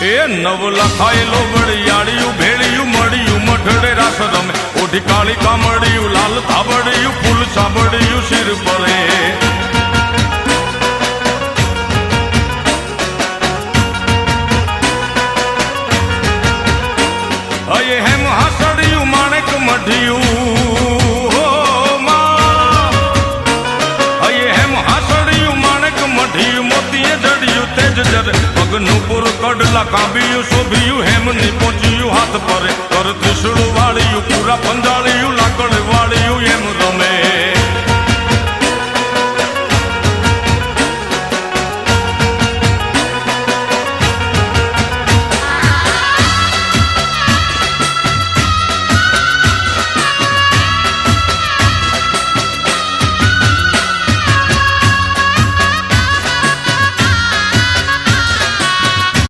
એ નવ લખાયેલો વળિયાળિયું ભેળિયું મળ્યું મઢડે રાસ રમે ઓઢી કાળી કામડિયું લાલ થાબડિયું ફૂલ સાબડિયું શિર પરે અયે હેમ હાસડિયું માણેક મઢિયું પગનું પૂર કડલા કાંબિયું શોભિયું હેમની પહોંચ્યું હાથ પરે કર ત્રિશુળ વાળિયું પૂરા પંજાળિયું લાકડ વાળિયું એમ રમે